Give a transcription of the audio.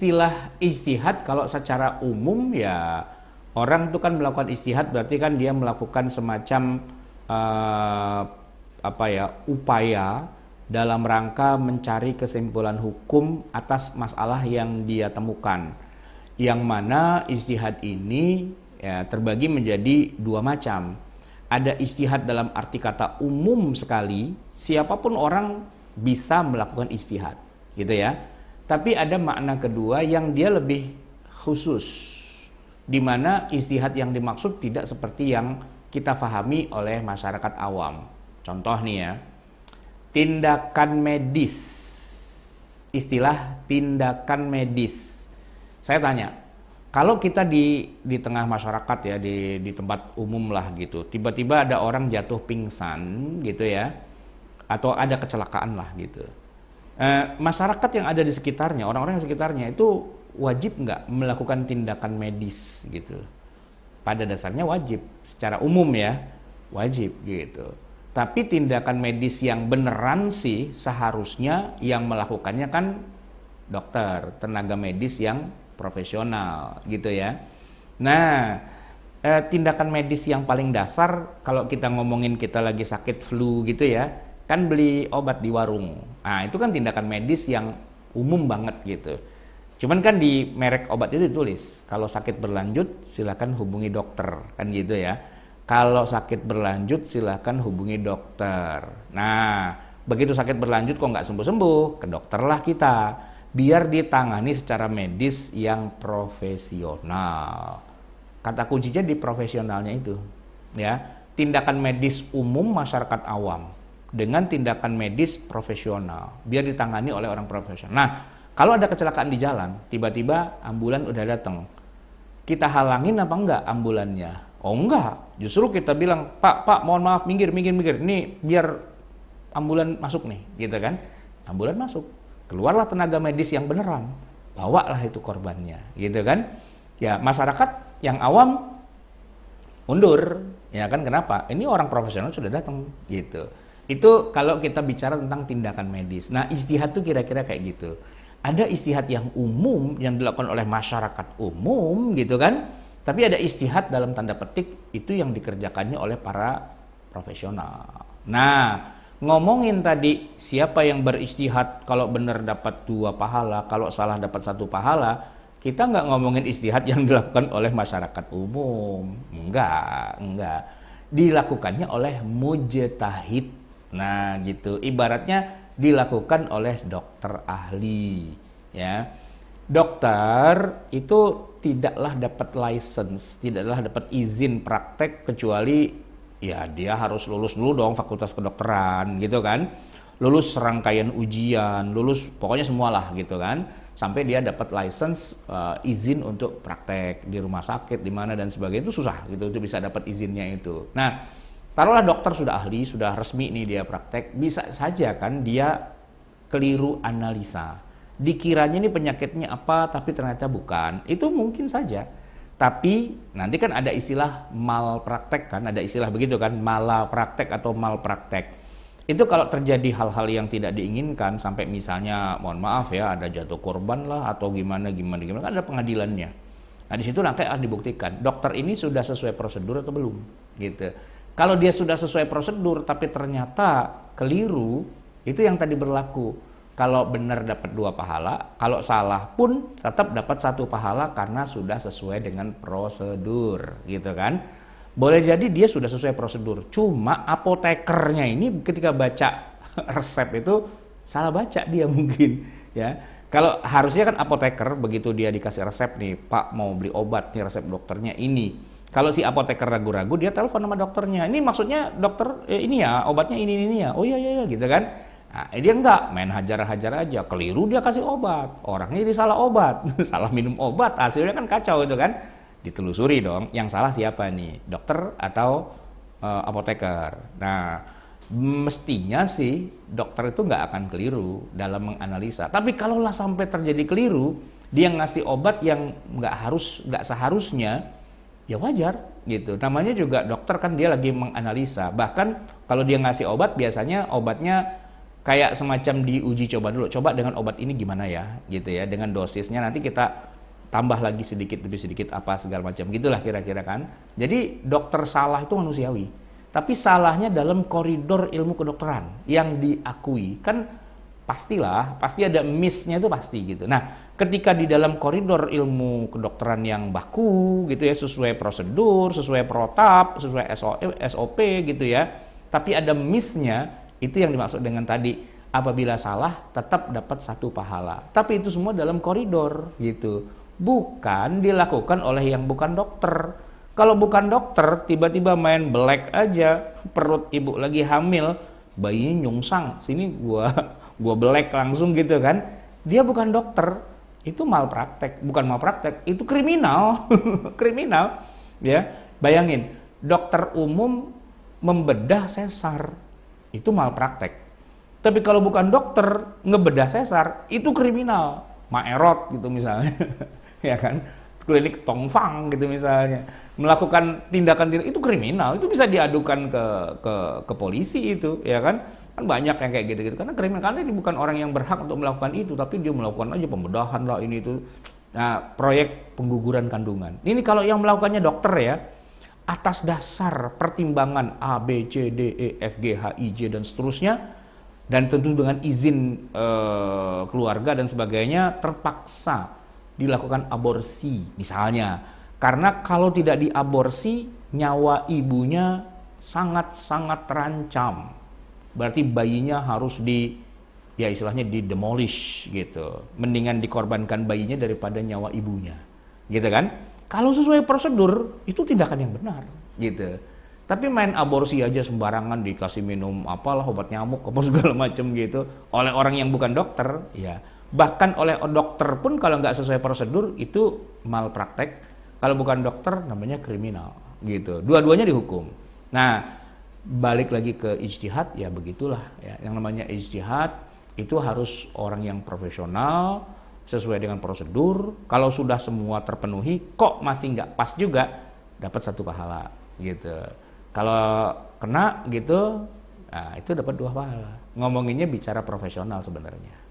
istilah ijtihad kalau secara umum ya orang itu kan melakukan ijtihad berarti kan dia melakukan semacam upaya dalam rangka mencari kesimpulan hukum atas masalah yang dia temukan. Yang mana ijtihad ini ya, terbagi menjadi dua macam. Ada ijtihad dalam arti kata umum sekali, siapapun orang bisa melakukan ijtihad, gitu ya. Tapi ada makna kedua yang dia lebih khusus, di mana ijtihad yang dimaksud tidak seperti yang kita fahami oleh masyarakat awam. Contoh nih ya, tindakan medis, istilah tindakan medis. Saya tanya, kalau kita di tengah masyarakat ya, di tempat umum lah gitu, tiba-tiba ada orang jatuh pingsan gitu ya, atau ada kecelakaan lah gitu. Masyarakat yang ada di sekitarnya, orang-orang yang sekitarnya itu wajib nggak melakukan tindakan medis gitu? Pada dasarnya wajib, secara umum ya, wajib gitu. Tapi tindakan medis yang beneran sih seharusnya yang melakukannya kan dokter, tenaga medis yang profesional gitu ya. Nah, tindakan medis yang paling dasar kalau kita ngomongin kita lagi sakit flu gitu ya, kan beli obat di warung. Nah, itu kan tindakan medis yang umum banget gitu. Cuman kan di merek obat itu ditulis, kalau sakit berlanjut silakan hubungi dokter, kan gitu ya. Kalau sakit berlanjut silakan hubungi dokter. Nah, begitu sakit berlanjut kok nggak sembuh-sembuh, ke dokter lah kita. Biar ditangani secara medis yang profesional. Kata kuncinya di profesionalnya itu, ya. Tindakan medis umum masyarakat awam dengan tindakan medis profesional, biar ditangani oleh orang profesional. Nah, kalau ada kecelakaan di jalan, tiba-tiba ambulan udah datang, kita halangin apa enggak ambulannya? Oh enggak, justru kita bilang, Pak, mohon maaf, minggir, ini biar ambulan masuk nih, gitu kan? Ambulan masuk, keluarlah tenaga medis yang beneran, bawalah itu korbannya, gitu kan? Ya, masyarakat yang awam mundur, ya kan? Kenapa? Ini orang profesional sudah datang, gitu. Itu kalau kita bicara tentang tindakan medis. Nah, ijtihad tuh kira-kira kayak gitu. Ada ijtihad yang umum yang dilakukan oleh masyarakat umum gitu kan, tapi ada ijtihad dalam tanda petik itu yang dikerjakannya oleh para profesional. Nah, ngomongin tadi siapa yang berijtihad, kalau benar dapat 2 pahala, kalau salah dapat 1 pahala, kita nggak ngomongin ijtihad yang dilakukan oleh masyarakat umum, enggak, dilakukannya oleh mujtahid. Nah gitu, ibaratnya dilakukan oleh dokter ahli ya. Dokter itu tidaklah dapat license, tidaklah dapat izin praktek kecuali ya dia harus lulus dulu dong fakultas kedokteran gitu kan, lulus serangkaian ujian, lulus pokoknya semualah gitu kan, sampai dia dapat license, izin untuk praktek di rumah sakit di mana dan sebagainya. Itu susah gitu untuk bisa dapat izinnya itu. Nah, taruhlah dokter sudah ahli, sudah resmi nih dia praktek, bisa saja kan dia keliru analisa. Dikiranya ini penyakitnya apa, tapi ternyata bukan. Itu mungkin saja. Tapi nanti kan ada istilah malpraktek kan, ada istilah begitu kan, malapraktek atau malpraktek. Itu kalau terjadi hal-hal yang tidak diinginkan, sampai misalnya, mohon maaf ya, ada jatuh korban lah, atau gimana, kan ada pengadilannya. Nah, di situ nanti harus dibuktikan, dokter ini sudah sesuai prosedur atau belum, gitu. Kalau dia sudah sesuai prosedur tapi ternyata keliru, itu yang tadi berlaku. Kalau benar dapat 2 pahala, kalau salah pun tetap dapat 1 pahala karena sudah sesuai dengan prosedur, gitu kan. Boleh jadi dia sudah sesuai prosedur, cuma apotekernya ini ketika baca resep itu salah baca dia mungkin, ya. Kalau harusnya kan apoteker begitu dia dikasih resep nih, Pak mau beli obat nih, resep dokternya ini. Kalau si apoteker ragu-ragu, dia telepon sama dokternya. Ini maksudnya dokter ini ya, obatnya ini ya. Oh iya gitu kan. Nah, dia enggak, main hajar-hajar aja. Keliru dia kasih obat. Orangnya jadi salah obat. Salah minum obat, hasilnya kan kacau itu kan. Ditelusuri dong, yang salah siapa nih? Dokter atau apoteker. Nah, mestinya sih dokter itu nggak akan keliru dalam menganalisa. Tapi kalaulah sampai terjadi keliru, dia ngasih obat yang nggak seharusnya, ya wajar gitu. Namanya juga dokter kan, dia lagi menganalisa. Bahkan kalau dia ngasih obat, biasanya obatnya kayak semacam diuji coba dulu. Coba dengan obat ini gimana ya, gitu ya. Dengan dosisnya nanti kita tambah lagi sedikit demi sedikit apa segala macam. Gitulah kira-kira kan. Jadi dokter salah itu manusiawi. Tapi salahnya dalam koridor ilmu kedokteran yang diakui. Kan pastilah, pasti ada miss-nya itu pasti gitu. Nah, ketika di dalam koridor ilmu kedokteran yang baku gitu ya, sesuai prosedur, sesuai protap, sesuai SOP gitu ya. Tapi ada miss-nya, itu yang dimaksud dengan tadi, apabila salah tetap dapat satu pahala. Tapi itu semua dalam koridor gitu. Bukan dilakukan oleh yang bukan dokter. Kalau bukan dokter, tiba-tiba main black aja, perut ibu lagi hamil, bayinya nyungsang, sini gua black langsung gitu kan. Dia bukan dokter, itu malpraktek, bukan malpraktek, itu kriminal. Kriminal. Ya, bayangin, dokter umum membedah sesar, itu malpraktek. Tapi kalau bukan dokter ngebedah sesar, itu kriminal. Maerot gitu misalnya. Ya kan? Klinik Tongfang gitu misalnya, melakukan tindakan itu kriminal, itu bisa diadukan ke polisi itu, ya kan? Kan banyak yang kayak gitu-gitu, karena kriminal, karena ini bukan orang yang berhak untuk melakukan itu, tapi dia melakukan aja pembedahan lah ini itu. Nah, proyek pengguguran kandungan. Ini kalau yang melakukannya dokter ya, atas dasar pertimbangan A, B, C, D, E, F, G, H, I, J dan seterusnya, dan tentu dengan izin keluarga dan sebagainya, terpaksa dilakukan aborsi misalnya, karena kalau tidak diaborsi nyawa ibunya sangat-sangat terancam, berarti bayinya harus ya istilahnya demolish gitu, mendingan dikorbankan bayinya daripada nyawa ibunya gitu kan. Kalau sesuai prosedur itu tindakan yang benar gitu. Tapi main aborsi aja sembarangan, dikasih minum apalah obat nyamuk apa segala macam gitu oleh orang yang bukan dokter ya. Bahkan oleh dokter pun kalau nggak sesuai prosedur itu malpraktek. Kalau bukan dokter namanya kriminal gitu. Dua-duanya dihukum. Nah, balik lagi ke ijtihad ya begitulah ya. Yang namanya ijtihad itu harus orang yang profesional sesuai dengan prosedur. Kalau sudah semua terpenuhi kok masih nggak pas juga, dapat satu pahala gitu. Kalau kena gitu, nah itu dapat 2 pahala. Ngomonginnya bicara profesional sebenarnya.